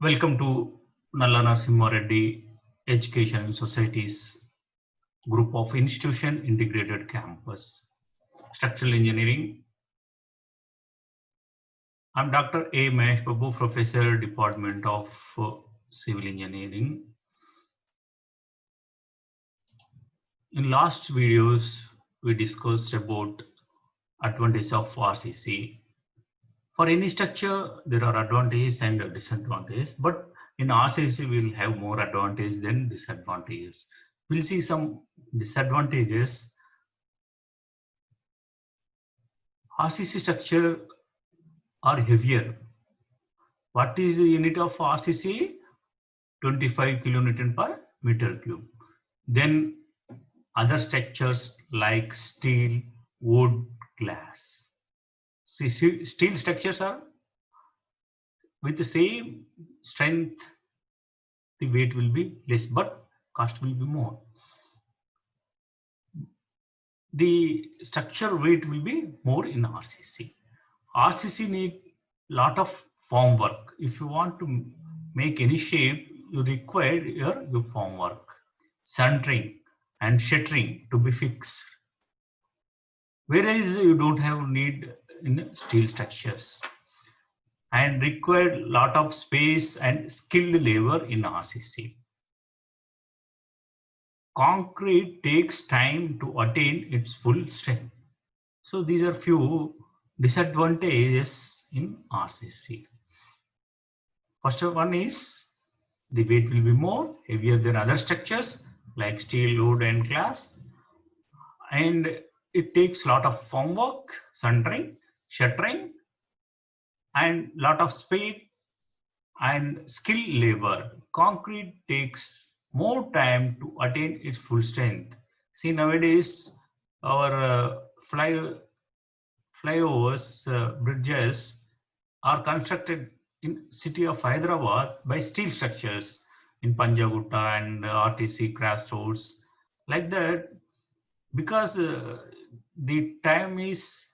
Welcome to Nalla Narasimha Reddy Education and Societies group of institution integrated campus. Structural engineering. I'm Dr. A. Mahesh Babu, Professor, Department of Civil Engineering. In last videos, we discussed about advantages of RCC. For any structure, there are advantages and disadvantages, but in RCC, we'll have more advantages than disadvantages. We'll see some disadvantages. RCC structure are heavier. What is the unit of RCC? 25 kilonewton per meter cube. Then other structures like steel, wood, glass. See, steel structures are with the same strength, the weight will be less, but cost will be more. The structure weight will be more in RCC. RCC need lot of form work. If you want to make any shape, you require your form work, centering and shuttering to be fixed. Whereas you don't have need in steel structures and require lot of space and skilled labor in RCC. Concrete takes time to attain its full strength. So these are few disadvantages in RCC. First one is the weight will be more heavier than other structures like steel, wood, and glass, and it takes a lot of form work, centering, shuttering, and lot of speed and skilled labor. Concrete takes more time to attain its full strength. See, nowadays our flyovers, bridges are constructed in city of Hyderabad by steel structures in Panjagutta and RTC crossroads like that, because the time is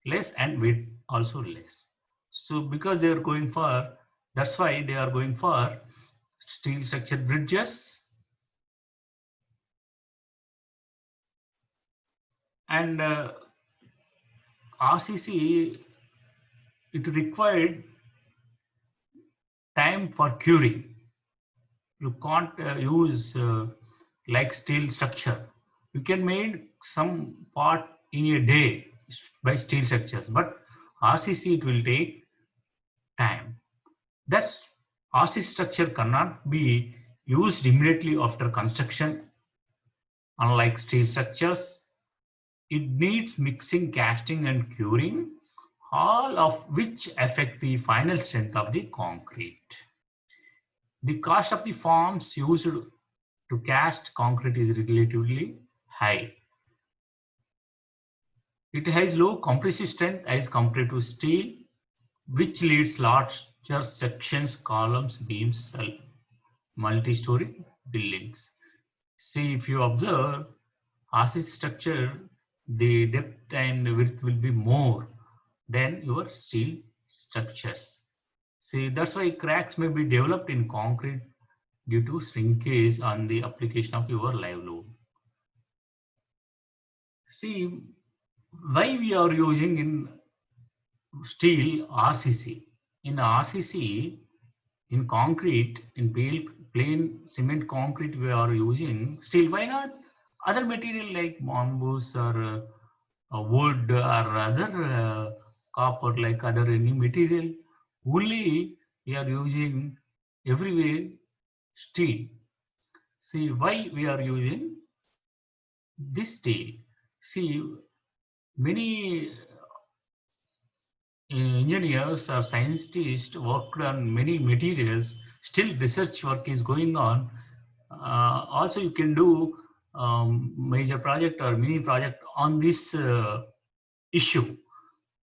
less and weight also less. So because they are going for, that's why they are going for steel structured bridges. And RCC, it required time for curing. You can't use like steel structure. You can make some part in a day by steel structures, but RCC it will take time. That's RCC structure cannot be used immediately after construction. Unlike steel structures, it needs mixing, casting, and curing, all of which affect the final strength of the concrete. The cost of the forms used to cast concrete is relatively high. It has low compressive strength as compared to steel, which leads larger sections, columns, beams, multi-story buildings. See, if you observe RCC structure, the depth and width will be more than your steel structures. See, that's why cracks may be developed in concrete due to shrinkage on the application of your live load. See, why we are using in steel RCC? In RCC, in concrete, in plain cement concrete, we are using steel. Why not other material like bamboos or wood or other copper, like other any material? Only we are using everywhere steel. See why we are using this steel. See, many engineers or scientists worked on many materials. Still research work is going on. Also you can do major project or mini project on this issue.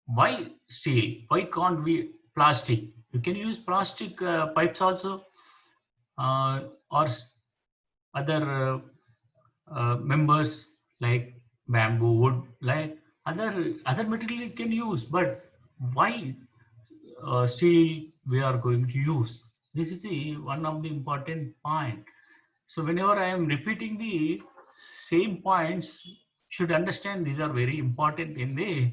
Why steel? Why can't we plastic? You can use plastic pipes also, or other members like bamboo, wood, like other material you can use. But why steel we are going to use? This is the one of the important point. So whenever I am repeating the same points, should understand these are very important in the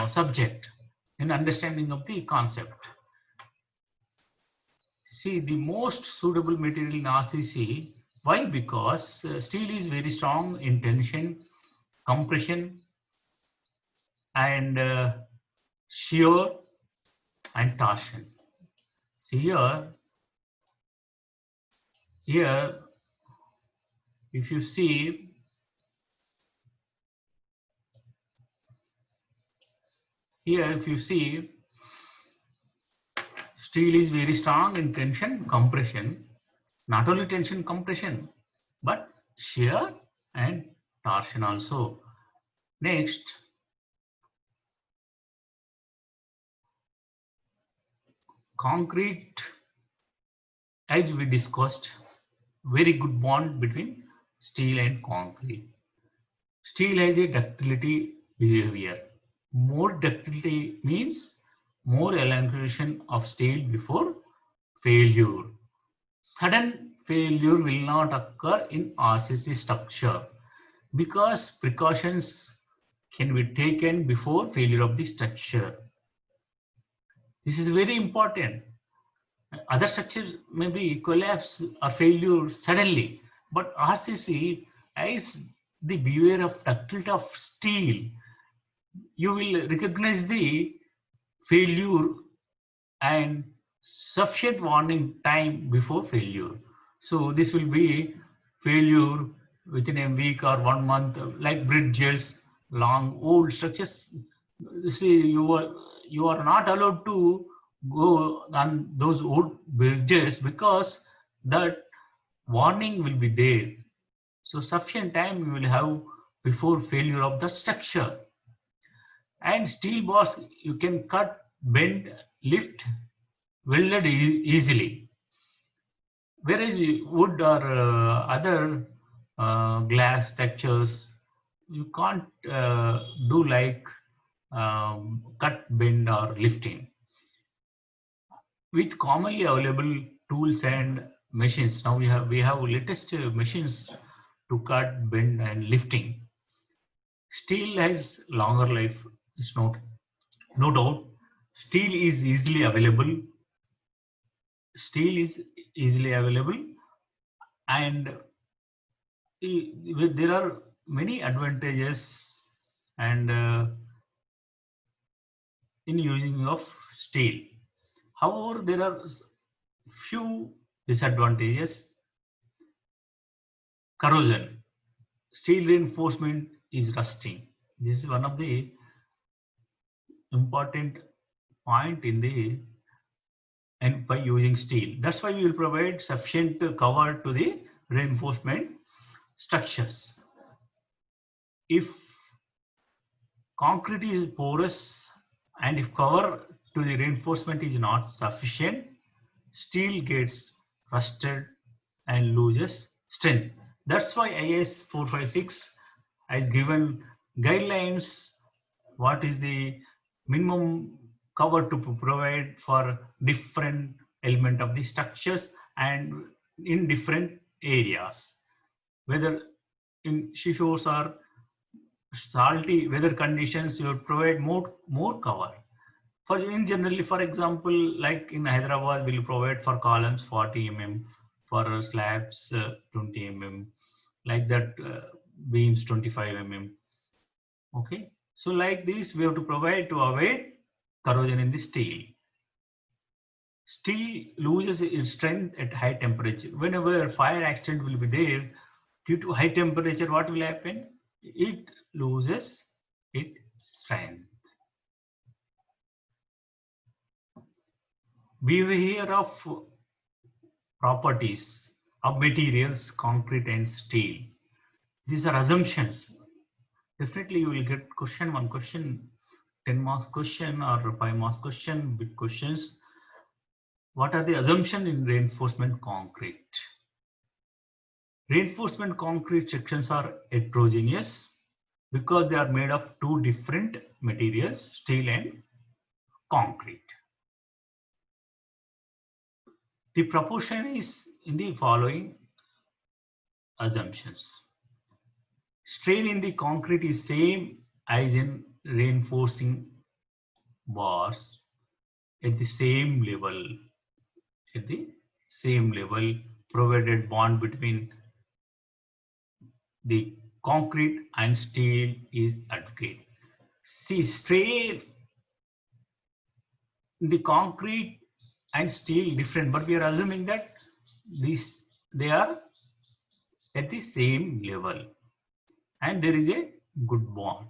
subject, in understanding of the concept. See, the most suitable material in RCC. Why? Because steel is very strong in tension, compression, and shear and torsion. So here, if you see, steel is very strong in tension, compression. Not only tension, compression, but shear and torsion also. Next, concrete, as we discussed, very good bond between steel and concrete. Steel has a ductility behavior. More ductility means more elongation of steel before failure. Sudden failure will not occur in RCC structure because precautions can be taken before failure of the structure. This is very important. Other structures may be collapse or failure suddenly, but RCC is the beware of ductility of steel. You will recognize the failure and sufficient warning time before failure. So this will be failure within a week or 1 month, like bridges, long old structures. See, you are not allowed to go on those old bridges because that warning will be there. So sufficient time you will have before failure of the structure. And steel bars you can cut, bend, lift, welded easily. Whereas wood or other glass textures, you can't do like cut, bend, or lifting. With commonly available tools and machines, now we have latest machines to cut, bend, and lifting. Steel has longer life. It's not, no doubt. Steel is easily available. Steel is easily available, and there are many advantages and in using of steel. However, there are few disadvantages. Corrosion. Steel reinforcement is rusting. This is one of the important point in the and by using steel. That's why we will provide sufficient cover to the reinforcement structures. If concrete is porous and if cover to the reinforcement is not sufficient, steel gets rusted and loses strength. That's why IS 456 has given guidelines what is the minimum cover to provide for different element of the structures and in different areas, whether in seashores or salty weather conditions you would provide more cover. For in generally, for example, like in Hyderabad, we'll provide for columns 40 mm, for slabs 20 mm, like that beams 25 mm. Okay, so like this we have to provide to avoid corrosion in the steel. Steel loses its strength at high temperature. Whenever fire accident will be there due to high temperature, what will happen? It loses its strength. Beware of properties of materials, concrete and steel. These are assumptions. Definitely you will get one question, 10 marks question or 5 marks question with questions. What are the assumptions in reinforcement concrete? Reinforcement concrete sections are heterogeneous because they are made of two different materials, steel and concrete. The proportion is in the following assumptions. Strain in the concrete is same as in reinforcing bars at the same level, provided bond between the concrete and steel is advocate. See, strain in the concrete and steel different, but we are assuming that they are at the same level and there is a good bond.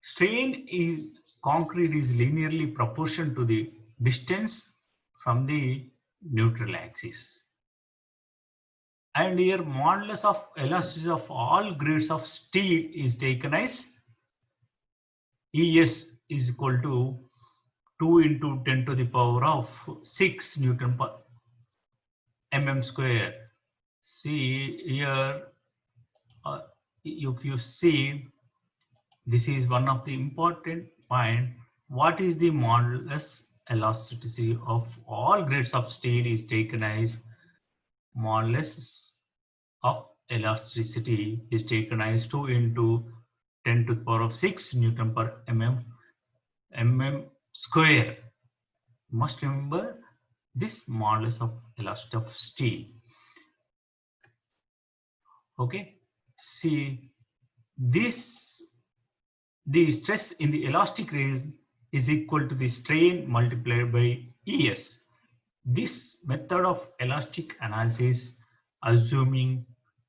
Strain is concrete is linearly proportional to the distance from the neutral axis. And here modulus of elasticity of all grades of steel is taken as ES is equal to 2 into 10 to the power of 6 Newton per mm square. See here, if you see, this is one of the important point. What is the modulus elasticity of all grades of steel is taken as modulus of elasticity is taken as 2 into 10 to the power of 6 Newton per mm square. You must remember this modulus of elasticity of steel. Okay, see this, the stress in the elastic range is equal to the strain multiplied by ES. This method of elastic analysis, assuming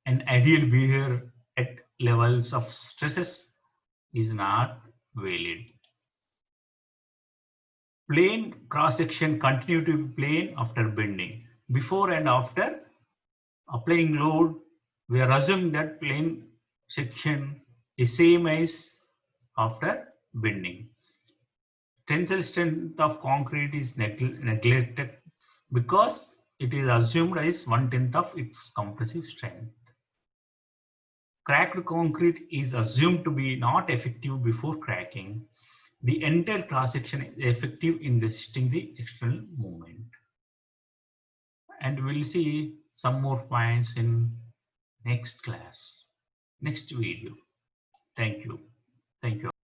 an ideal behavior at levels of stresses, is not valid. Plane cross-section continue to be plane after bending. Before and after applying load, we are assuming that plane section is same as after bending. Tensile strength of concrete is neglected because it is assumed as 1/10 of its compressive strength. Cracked concrete is assumed to be not effective before cracking. The entire cross section is effective in resisting the external movement. And we'll see some more points in next class, next video. Thank you. Thank you.